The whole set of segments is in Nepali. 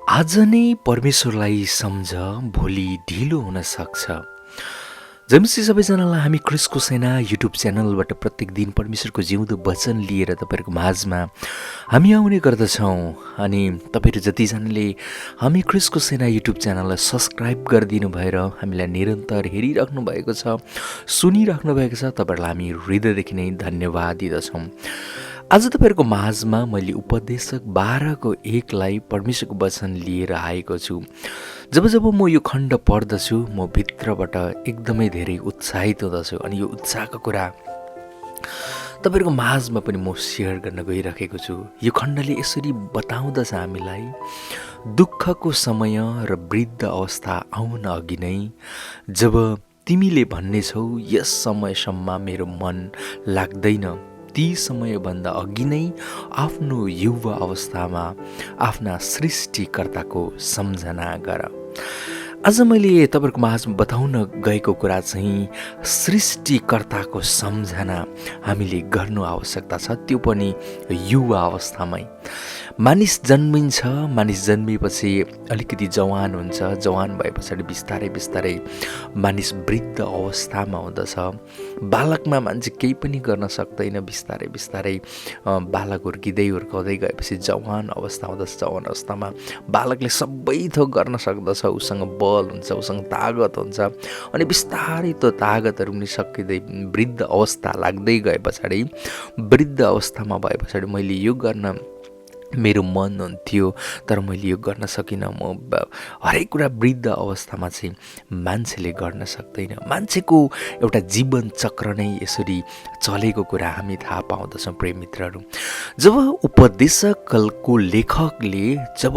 आज नै परमेश्वरलाई सम्झ भोलि ढिलो हुन सक्छ। जयमसी सबैजनालाई हामी क्रिसको सेना युट्युब च्यानलबाट प्रत्येक दिन परमेश्वरको जिउँदो वचन लिएर तपाईँहरूको माझमा हामी आउने गर्दछौँ। अनि तपाईँहरू जतिजनाले हामी क्रिसको सेना युट्युब च्यानललाई सब्सक्राइब गरिदिनु भएर हामीलाई निरन्तर हेरिराख्नु भएको छ, सुनिराख्नु भएको छ, तपाईँहरूलाई हामी हृदयदेखि नै धन्यवाद दिँदछौँ। आज तपाईँहरूको माझमा मैले उपदेशक 12को 1लाई परमेश्वरको वचन लिएर आएको छु। जब जब म यो खण्ड पढ्दछु म भित्रबाट एकदमै धेरै उत्साहित हुँदछु अनि यो उत्साहको कुरा तपाईँहरूको माझमा पनि म सेयर गर्न गइरहेको छु। यो खण्डले यसरी बताउँदछ हामीलाई, दुःखको समय र वृद्ध अवस्था आउन अघि नै जब तिमीले भन्नेछौ यस समयसम्म मेरो मन लाग्दैन, ती समयभन्दा अघि नै आफ्नो युवा अवस्थामा आफ्ना सृष्टिकर्ताको सम्झना गर। आज मैले तपाईँहरूको माझमा बताउन गएको कुरा चाहिँ सृष्टिकर्ताको सम्झना हामीले गर्नु आवश्यकता छ, त्यो पनि युवा अवस्थामै। मानिस जन्मिन्छ, मानिस जन्मिएपछि अलिकति जवान हुन्छ, जवान भए पछाडि बिस्तारै बिस्तारै मानिस वृद्ध अवस्थामा हुँदछ। बालकमा मान्छे केही पनि गर्न सक्दैन, बिस्तारै बिस्तारै बालक हुर्काउँदै गएपछि जवान अवस्था हुँदछ। जवान अवस्थामा बालकले सबै थोक गर्न सक्दछ, उसँग बल हुन्छ, उसँग तागत हुन्छ। अनि बिस्तारै त्यो तागतहरू पनि सकिँदै वृद्ध अवस्था लाग्दै गए पछाडि, वृद्ध अवस्थामा भए पछाडि मैले यो गर्न मेरो मन हुन्थ्यो तर मैले यो गर्न सकिनँ। हरेक कुरा वृद्ध अवस्थामा चाहिँ मान्छेले गर्न सक्दैन। मान्छेको एउटा जीवन चक्र नै यसरी चलेको कुरा हामी थाहा पाउँदछौँ। प्रिय मित्रहरू, जब उपदेशकको लेखकले जब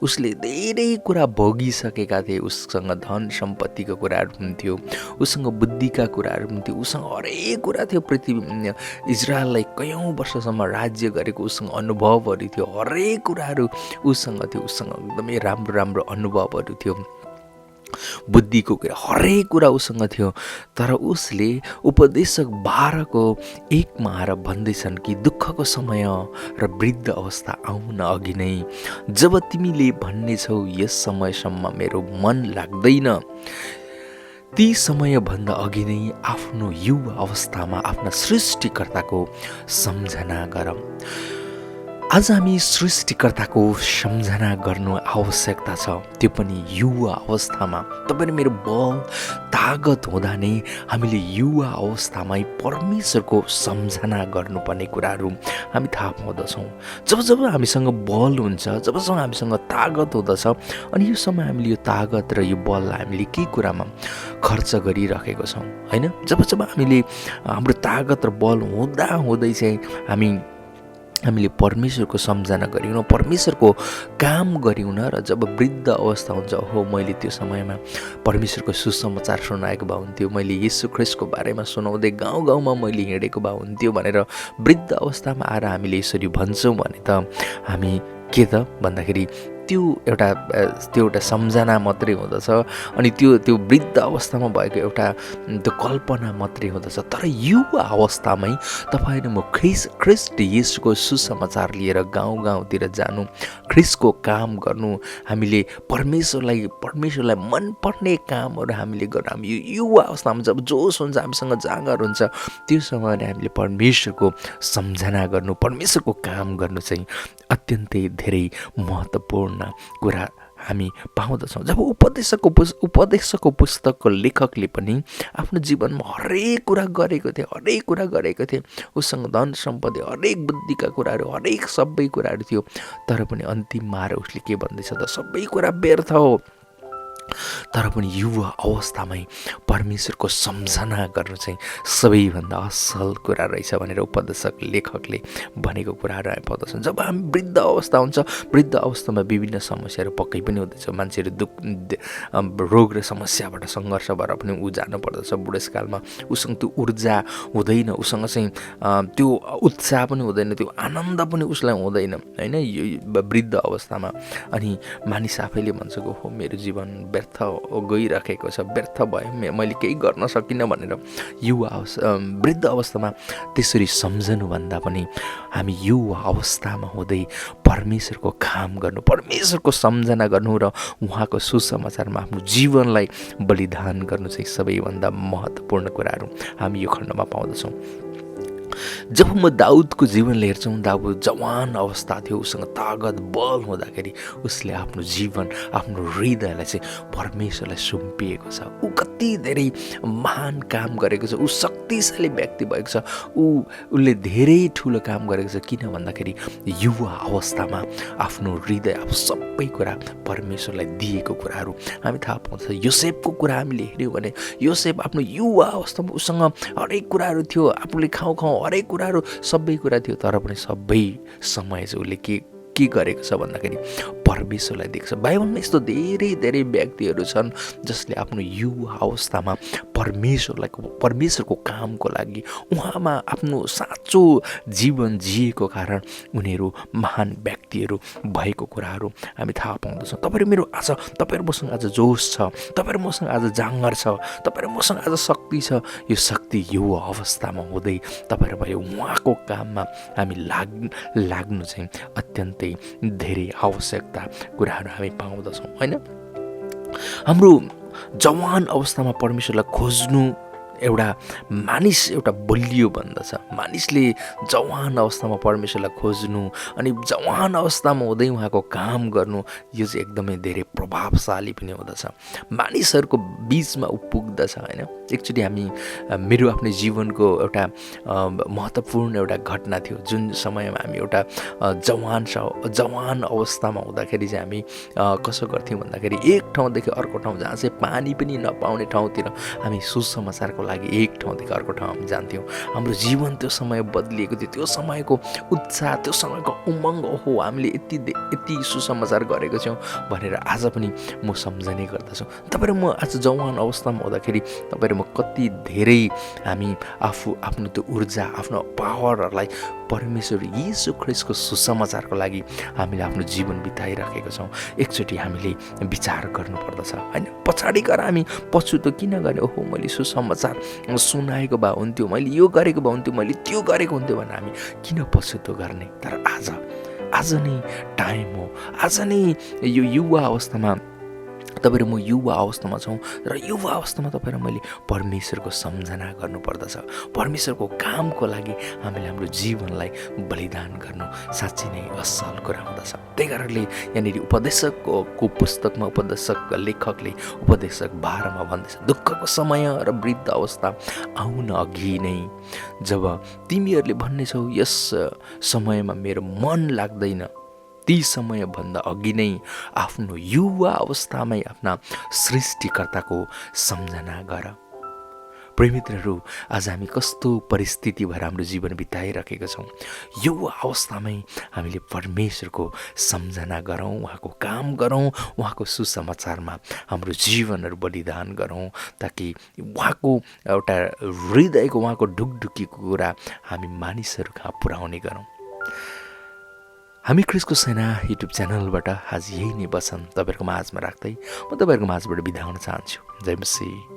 उसले धेरै कुरा भोगिसकेका थिए, उसँग धन सम्पत्तिको कुराहरू हुन्थ्यो, उसँग बुद्धिका कुराहरू हुन्थ्यो, उसँग हरेक कुरा थियो, पृथ्वी इजरायललाई कयौँ वर्षसम्म राज्य गरेको उसँग अनुभवहरू थियो, हरेक कुराहरू उसँग थियो, उसँग एकदमै राम्रो राम्रो अनुभवहरू थियो, बुद्धिको कुरा हरेक कुरा उसँग थियो। तर उसले उपदेशक 12को 1मा आएर भन्दैछन् कि दुःखको समय र वृद्ध अवस्था आउन अघि नै जब तिमीले भन्नेछौ यस समयसम्म मेरो मन लाग्दैन, ती समयभन्दा अघि नै आफ्नो युवा अवस्थामा आफ्ना सृष्टिकर्ताको सम्झना गर। आज हामी सृष्टिकर्ताको सम्झना गर्नु आवश्यकता छ, त्यो पनि युवा अवस्थामा। तपाईँ मेरो बल तागत हुँदा नै हामीले युवा अवस्थामै परमेश्वरको सम्झना गर्नुपर्ने कुराहरू हामी थाहा पाउँदछौँ। जब जब हामीसँग बल हुन्छ, जब जब हामीसँग तागत हुँदछ, अनि यो समय हामीले यो तागत र यो बललाई हामीले के कुरामा खर्च गरिरहेको छौँ, होइन? जब जब हामीले हाम्रो तागत र बल हुँदा हुँदै चाहिँ हामीले परमेश्वरको सम्झना गरिउन, परमेश्वरको काम गरिउन, र जब वृद्ध अवस्था हुन्छ, हो मैले त्यो समयमा परमेश्वरको सुसमाचार सुनाएको भए हुन्थ्यो, मैले यीशु ख्रिस्टको बारेमा सुनाउँदै गाउँ गाउँमा मैले हिँडेको भए हुन्थ्यो भनेर वृद्ध अवस्थामा आएर हामीले यसरी भन्छौँ भने त हामी के त भन्दाखेरि त्यो एउटा सम्झना मात्रै हुँदछ। अनि त्यो वृद्ध अवस्थामा भएको एउटा त्यो कल्पना मात्रै हुँदछ। तर युवा अवस्थामै तपाईँ र म ख्रिस्ट येशूको सुसमाचार लिएर गाउँ गाउँतिर जानु, ख्रिस्टको काम गर्नु, हामीले परमेश्वरलाई मनपर्ने कामहरू हामीले गर्नु। हामी युवा अवस्थामा जब जोस हुन्छ, हामीसँग जाँगर हुन्छ, त्यो समयमा हामीले परमेश्वरको सम्झना गर्नु, परमेश्वरको काम गर्नु चाहिँ अत्यन्तै धेरै महत्त्वपूर्ण कुरा हामी पाउँदछौँ। जब उपदेशकको पुस्तकको लेखकले पनि आफ्नो जीवनमा हरेक कुरा गरेको थिए, उसँग धन सम्पत्ति, हरेक बुद्धिका कुराहरू, हरेक सबै कुराहरू थियो, तर पनि अन्तिममा आएर उसले के भन्दैछ त, सबै कुरा व्यर्थ हो। तर पनि युवा अवस्थामै परमेश्वरको सम्झना गर्नु चाहिँ सबैभन्दा असल कुरा रहेछ भनेर उपदेशक लेखकले भनेको कुराहरू हामी पाउँदछौँ। जब हामी वृद्ध अवस्था हुन्छ, वृद्ध अवस्थामा विभिन्न समस्याहरू पक्कै पनि हुँदैछ। मान्छेहरू रोग र समस्याबाट सङ्घर्ष भएर पनि ऊ जानु पर्दछ। बुढेसकालमा उसँग त्यो ऊर्जा हुँदैन, उसँग चाहिँ त्यो उत्साह पनि हुँदैन, त्यो आनन्द पनि उसलाई हुँदैन, होइन? यो वृद्ध अवस्थामा अनि मानिस आफैले भन्छ हो मेरो जीवन व्यर्थ गइराखेको छ, व्यर्थ भयो, मैले केही गर्न सकिनँ भनेर वृद्ध अवस्थामा त्यसरी सम्झनुभन्दा पनि हामी युवा अवस्थामा हुँदै परमेश्वरको काम गर्नु, परमेश्वरको सम्झना गर्नु र उहाँको सुसमाचारमा आफ्नो जीवनलाई बलिदान गर्नु चाहिँ सबैभन्दा महत्त्वपूर्ण कुराहरू हामी यो खण्डमा पाउँदछौँ। जब म दाउदको जीवनले हेर्छौँ, दाउद जवान अवस्था थियो, उसँग तागत बल हुँदाखेरि उसले आफ्नो जीवन, आफ्नो हृदयलाई चाहिँ परमेश्वरलाई सुम्पिएको छ। ऊ कति धेरै महान काम गरेको छ, ऊ शक्तिशाली व्यक्ति भएको छ, उसले धेरै ठुलो काम गरेको छ। किन भन्दाखेरि युवा अवस्थामा आफ्नो हृदय, अब सबै कुरा परमेश्वरलाई दिएको कुराहरू हामी थाहा पाउँछ। योसेफको कुरा हामीले हेऱ्यौँ भने योसेफ आफ्नो युवा अवस्थामा उसँग हरेक कुराहरू थियो, आफूले खाउँ हरेक कुराहरू सबै कुरा थियो, तर पनि सबै समय चाहिँ उसले के गरेको छ भन्दाखेरि परमेश्वरलाई दिएको छ। बाइबलमा यस्तो धेरै धेरै व्यक्तिहरू छन् जसले आफ्नो युवा अवस्थामा परमेश्वरको कामको लागि उहाँमा आफ्नो साँचो जीवन जिएको कारण उनीहरू महान व्यक्तिहरू भएको कुराहरू हामी थाहा पाउँदछौँ। तपाईँहरू मसँग आज जोस छ, तपाईँहरू मसँग आज जाँगर छ, तपाईँहरू मसँग आज शक्ति छ। यो शक्ति युवा अवस्थामा हुँदै तपाईँहरू मैले उहाँको काममा हामी लाग्नु चाहिँ अत्यन्तै धेरै आवश्यकता कुराहरू हामी पाउँदछौँ, होइन? हाम्रो जवान अवस्थामा परमेश्वरलाई खोज्नु एउटा बलियो बन्दछ। मानिसले जवान अवस्थामा परमेश्वरलाई खोज्नु अनि जवान अवस्थामा हुँदै उहाँको काम गर्नु, यो चाहिँ एकदमै धेरै प्रभावशाली पनि हुँदछ, मानिसहरूको बिचमा पुग्दछ, होइन? एकचोटि मेरो आफ्नो जीवनको एउटा महत्त्वपूर्ण एउटा घटना थियो, जुन समयमा हामी एउटा जवान अवस्थामा हुँदाखेरि चाहिँ हामी कसो गर्थ्यौँ भन्दाखेरि एक ठाउँदेखि अर्को ठाउँ, जहाँ चाहिँ पानी पनि नपाउने ठाउँतिर हामी सुसमाचारको लागि एक ठाउँदेखि अर्को ठाउँमा जान्थ्यौँ। हाम्रो जीवन त्यो समय बदलिएको थियो, त्यो समयको उत्साह, त्यो समयको उमङ्ग, ओहो हामीले यति सुसमाचार गरेको छौँ भनेर आज पनि म सम्झने गर्दछु। तपाईँहरू म आज जवान अवस्थामा हुँदाखेरि तपाईँहरू म कति धेरै हामी आफ्नो त्यो ऊर्जा, आफ्नो पावरहरूलाई परमेश्वर येशू ख्रीष्टको सुसमाचारको लागि हामीले आफ्नो जीवन बिताइराखेका छौँ। एकचोटि हामीले विचार गर्नुपर्दछ, होइन? पछाडि गएर हामी पछुतो किन गर्ने? ओहो मैले सुसमाचार सुनाएको भए हुन्थ्यो, मैले यो गरेको भए हुन्थ्यो, मैले त्यो गरेको हुन्थ्यो भनेर हामी किन पछुतो गर्ने? तर आज नै टाइम हो, आज नै यो युवा अवस्थामा तपाईँहरू म युवा अवस्थामा छौँ र युवा अवस्थामा तपाईँहरू मैले परमेश्वरको सम्झना गर्नुपर्दछ। परमेश्वरको कामको लागि हामीले हाम्रो जीवनलाई बलिदान गर्नु साँच्चै नै असल कुरा हुँदछ। त्यही कारणले यहाँनिर उपदेशकको पुस्तकमा लेखकले उपदेशक 12मा भन्दैछ, दुःखको समय र वृद्ध अवस्था आउन अघि नै जब तिमीहरूले भन्नेछौ यस समयमा मेरो मन लाग्दैन, ती समयभन्दा अघि नै आफ्नो युवा अवस्थामै आफ्ना सृष्टिकर्ताको सम्झना गर। प्रेमित्रहरू, आज हामी कस्तो परिस्थिति भएर हाम्रो जीवन बिताइरहेका छौँ? युवा अवस्थामै हामीले परमेश्वरको सम्झना गरौँ, उहाँको काम गरौँ, उहाँको सुसमाचारमा हाम्रो जीवनहरू बलिदान गरौँ, ताकि उहाँको एउटा हृदयको, उहाँको ढुकढुकीको कुरा हामी मानिसहरू कहाँ पुर्याउने गरौँ। हामी ख्रीष्टको सेना युट्युब च्यानलबाट आज यही नै वचन तपाईँहरूको माझमा राख्दै म तपाईँहरूको माझबाट बिदा हुन चाहन्छु। जय मसीह।